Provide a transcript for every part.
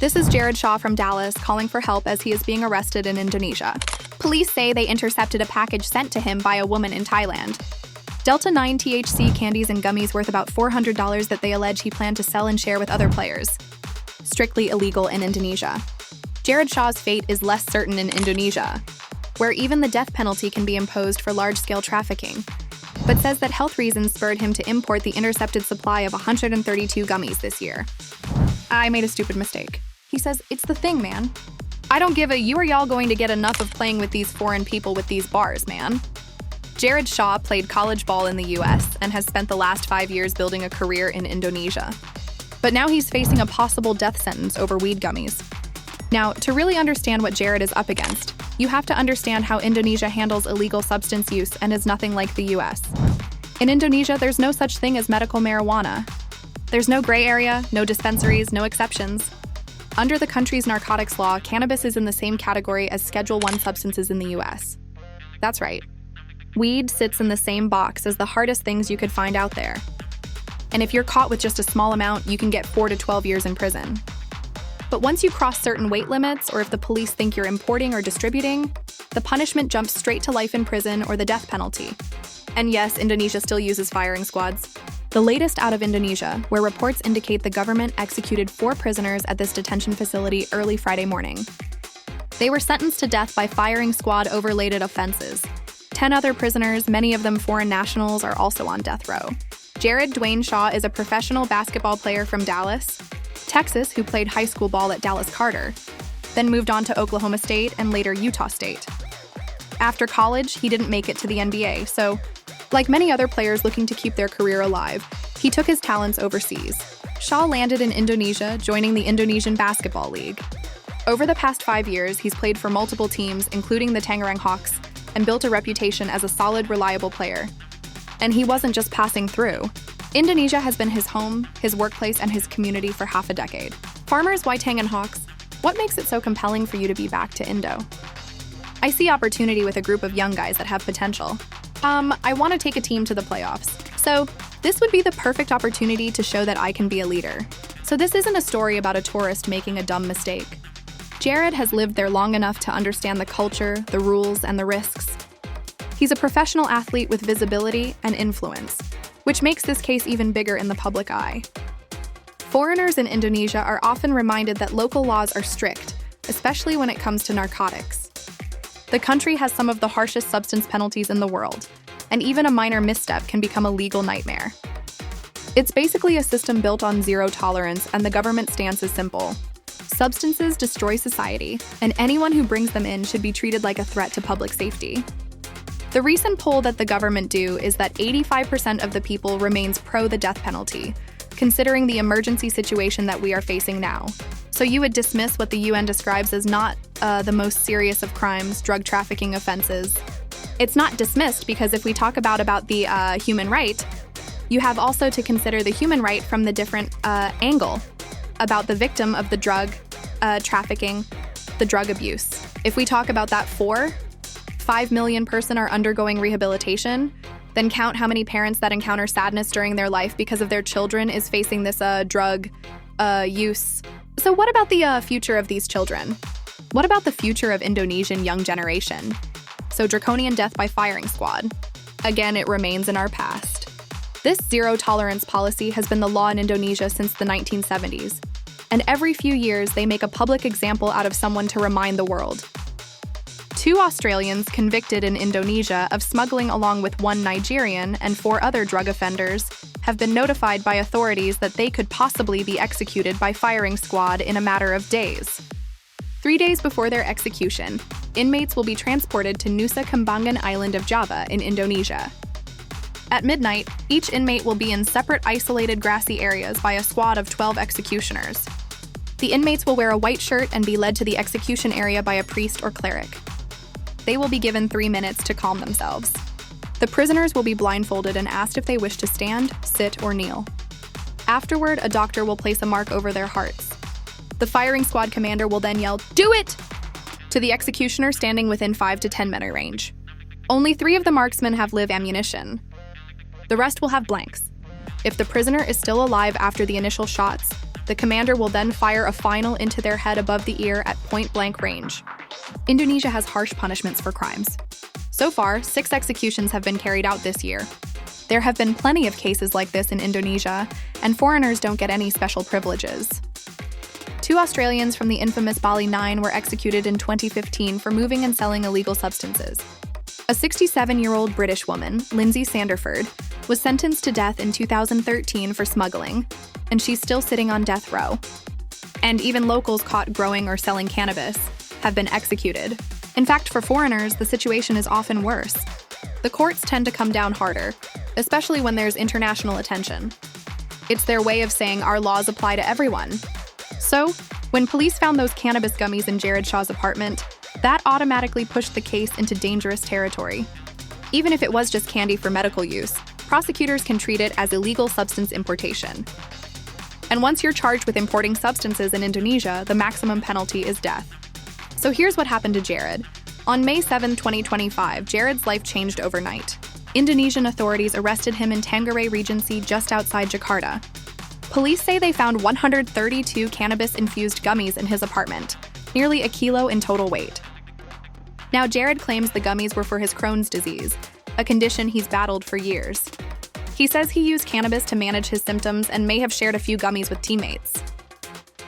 This is Jared Shaw from Dallas calling for help as he is being arrested in Indonesia. Police say they intercepted a package sent to him by a woman in Thailand. Delta 9 THC candies and gummies worth about $400 that they allege he planned to sell and share with other players. Strictly illegal in Indonesia. Jared Shaw's fate is less certain in Indonesia, where even the death penalty can be imposed for large-scale trafficking, but says that health reasons spurred him to import the intercepted supply of 132 gummies this year. I made a stupid mistake. He says, it's the thing, man. I don't give a you or y'all going to get enough of playing with these foreign people with these bars, man. Jared Shaw played college ball in the US and has spent the last 5 years building a career in Indonesia. But now he's facing a possible death sentence over weed gummies. Now, to really understand what Jared is up against, you have to understand how Indonesia handles illegal substance use and is nothing like the US. In Indonesia, there's no such thing as medical marijuana. There's no gray area, no dispensaries, no exceptions. Under the country's narcotics law, cannabis is in the same category as Schedule I substances in the US. That's right. Weed sits in the same box as the hardest things you could find out there. And if you're caught with just a small amount, you can get 4 to 12 years in prison. But once you cross certain weight limits, or if the police think you're importing or distributing, the punishment jumps straight to life in prison or the death penalty. And yes, Indonesia still uses firing squads. The latest out of Indonesia, where reports indicate the government executed 4 prisoners at this detention facility early Friday morning. They were sentenced to death by firing squad overlated offenses. 10 other prisoners, many of them foreign nationals, are also on death row. Jared Dwayne Shaw is a professional basketball player from Dallas, Texas, who played high school ball at Dallas Carter, then moved on to Oklahoma State and later Utah State. After college, he didn't make it to the NBA, so like many other players looking to keep their career alive, he took his talents overseas. Shaw landed in Indonesia, joining the Indonesian Basketball League. Over the past 5 years, he's played for multiple teams, including the Tangerang Hawks, and built a reputation as a solid, reliable player. And he wasn't just passing through. Indonesia has been his home, his workplace, and his community for half a decade. Farmers, Tangerang Hawks, what makes it so compelling for you to be back to Indo? I see opportunity with a group of young guys that have potential. I want to take a team to the playoffs. So this would be the perfect opportunity to show that I can be a leader. So this isn't a story about a tourist making a dumb mistake. Jared has lived there long enough to understand the culture, the rules, and the risks. He's a professional athlete with visibility and influence, which makes this case even bigger in the public eye. Foreigners in Indonesia are often reminded that local laws are strict, especially when it comes to narcotics. The country has some of the harshest substance penalties in the world, and even a minor misstep can become a legal nightmare. It's basically a system built on zero tolerance, and the government stance is simple. Substances destroy society, and anyone who brings them in should be treated like a threat to public safety. The recent poll that the government do is that 85% of the people remains pro the death penalty, considering the emergency situation that we are facing now. So you would dismiss what the UN describes as not the most serious of crimes, drug trafficking offenses. It's not dismissed because if we talk about the human right, you have also to consider the human right from the different angle about the victim of the drug trafficking, the drug abuse. If we talk about that 5 million person are undergoing rehabilitation, then count how many parents that encounter sadness during their life because of their children is facing this drug use. So what about the future of these children? What about the future of Indonesian young generation? So draconian death by firing squad. Again, it remains in our past. This zero-tolerance policy has been the law in Indonesia since the 1970s, and every few years they make a public example out of someone to remind the world. 2 Australians convicted in Indonesia of smuggling along with 1 Nigerian and 4 other drug offenders have been notified by authorities that they could possibly be executed by firing squad in a matter of days. 3 days before their execution, inmates will be transported to Nusa Kambangan Island of Java in Indonesia. At midnight, each inmate will be in separate isolated grassy areas by a squad of 12 executioners. The inmates will wear a white shirt and be led to the execution area by a priest or cleric. They will be given 3 minutes to calm themselves. The prisoners will be blindfolded and asked if they wish to stand, sit, or kneel. Afterward, a doctor will place a mark over their hearts. The firing squad commander will then yell, "Do it!" to the executioner standing within 5 to 10 meter range. Only 3 of the marksmen have live ammunition. The rest will have blanks. If the prisoner is still alive after the initial shots, The commander will then fire a final into their head above the ear at point-blank range. Indonesia has harsh punishments for crimes. So far, 6 executions have been carried out this year. There have been plenty of cases like this in Indonesia, and foreigners don't get any special privileges. 2 Australians from the infamous Bali 9 were executed in 2015 for moving and selling illegal substances. A 67-year-old British woman, Lindsay Sanderford, was sentenced to death in 2013 for smuggling, and she's still sitting on death row. And even locals caught growing or selling cannabis have been executed. In fact, for foreigners, the situation is often worse. The courts tend to come down harder, especially when there's international attention. It's their way of saying our laws apply to everyone. So, when police found those cannabis gummies in Jared Shaw's apartment, that automatically pushed the case into dangerous territory. Even if it was just candy for medical use, prosecutors can treat it as illegal substance importation. And once you're charged with importing substances in Indonesia, the maximum penalty is death. So here's what happened to Jared. On May 7, 2025, Jared's life changed overnight. Indonesian authorities arrested him in Tanggerang Regency just outside Jakarta. Police say they found 132 cannabis-infused gummies in his apartment, nearly a kilo in total weight. Now, Jared claims the gummies were for his Crohn's disease, a condition he's battled for years. He says he used cannabis to manage his symptoms and may have shared a few gummies with teammates.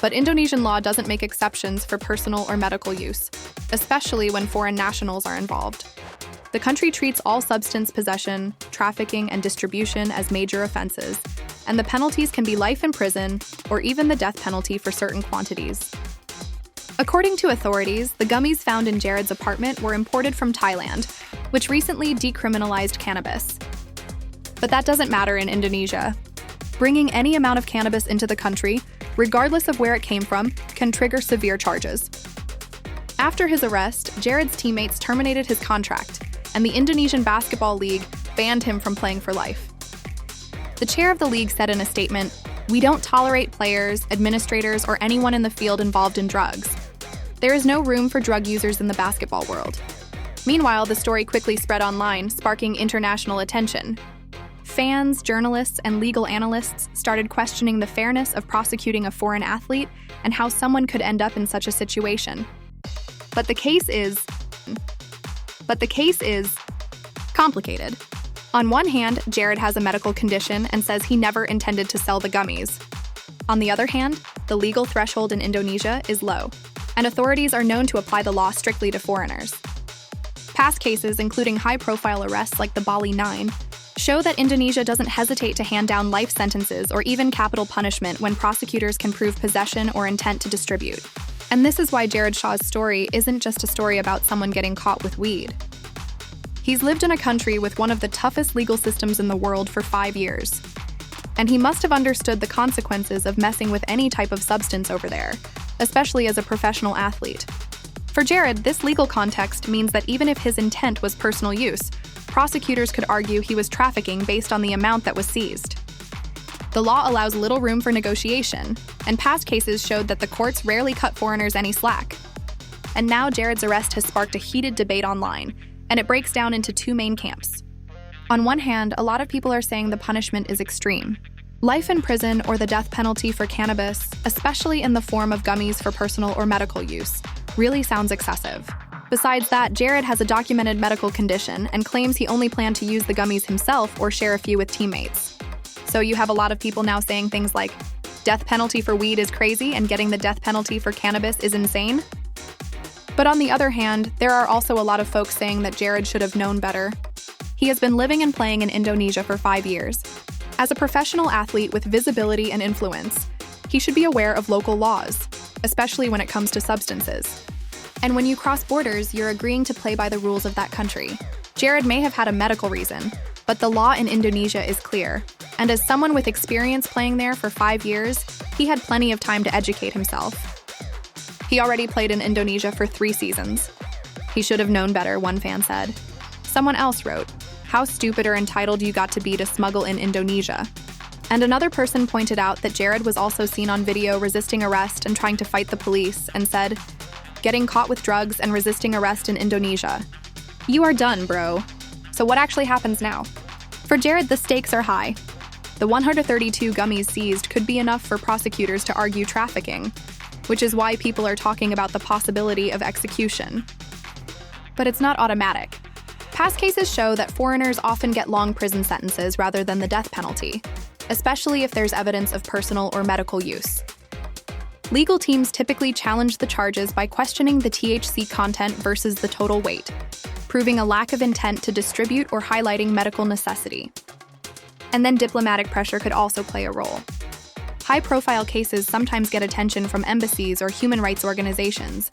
But Indonesian law doesn't make exceptions for personal or medical use, especially when foreign nationals are involved. The country treats all substance possession, trafficking, and distribution as major offenses, and the penalties can be life in prison or even the death penalty for certain quantities. According to authorities, the gummies found in Jared's apartment were imported from Thailand, which recently decriminalized cannabis. But that doesn't matter in Indonesia. Bringing any amount of cannabis into the country, regardless of where it came from, can trigger severe charges. After his arrest, Jared's teammates terminated his contract, and the Indonesian Basketball League banned him from playing for life. The chair of the league said in a statement, "We don't tolerate players, administrators, or anyone in the field involved in drugs. There is no room for drug users in the basketball world." Meanwhile, the story quickly spread online, sparking international attention. Fans, journalists, and legal analysts started questioning the fairness of prosecuting a foreign athlete and how someone could end up in such a situation. But the case is complicated. On one hand, Jared has a medical condition and says he never intended to sell the gummies. On the other hand, the legal threshold in Indonesia is low, and authorities are known to apply the law strictly to foreigners. Past cases, including high-profile arrests like the Bali 9, show that Indonesia doesn't hesitate to hand down life sentences or even capital punishment when prosecutors can prove possession or intent to distribute. And this is why Jared Shaw's story isn't just a story about someone getting caught with weed. He's lived in a country with one of the toughest legal systems in the world for 5 years. And he must have understood the consequences of messing with any type of substance over there, especially as a professional athlete. For Jared, this legal context means that even if his intent was personal use, prosecutors could argue he was trafficking based on the amount that was seized. The law allows little room for negotiation, and past cases showed that the courts rarely cut foreigners any slack. And now Jared's arrest has sparked a heated debate online, and it breaks down into 2 main camps. On one hand, a lot of people are saying the punishment is extreme. Life in prison or the death penalty for cannabis, especially in the form of gummies for personal or medical use, really sounds excessive. Besides that, Jared has a documented medical condition and claims he only planned to use the gummies himself or share a few with teammates. So you have a lot of people now saying things like, death penalty for weed is crazy and getting the death penalty for cannabis is insane? But on the other hand, there are also a lot of folks saying that Jared should have known better. He has been living and playing in Indonesia for 5 years. As a professional athlete with visibility and influence, he should be aware of local laws, especially when it comes to substances. And when you cross borders, you're agreeing to play by the rules of that country. Jared may have had a medical reason, but the law in Indonesia is clear. And as someone with experience playing there for 5 years, he had plenty of time to educate himself. He already played in Indonesia for 3 seasons. He should have known better, one fan said. Someone else wrote, "How stupid or entitled you got to be to smuggle in Indonesia." And another person pointed out that Jared was also seen on video resisting arrest and trying to fight the police and said, "Getting caught with drugs and resisting arrest in Indonesia. You are done, bro." So what actually happens now? For Jared, the stakes are high. The 132 gummies seized could be enough for prosecutors to argue trafficking, which is why people are talking about the possibility of execution. But it's not automatic. Past cases show that foreigners often get long prison sentences rather than the death penalty, especially if there's evidence of personal or medical use. Legal teams typically challenge the charges by questioning the THC content versus the total weight, proving a lack of intent to distribute or highlighting medical necessity. And then diplomatic pressure could also play a role. High-profile cases sometimes get attention from embassies or human rights organizations,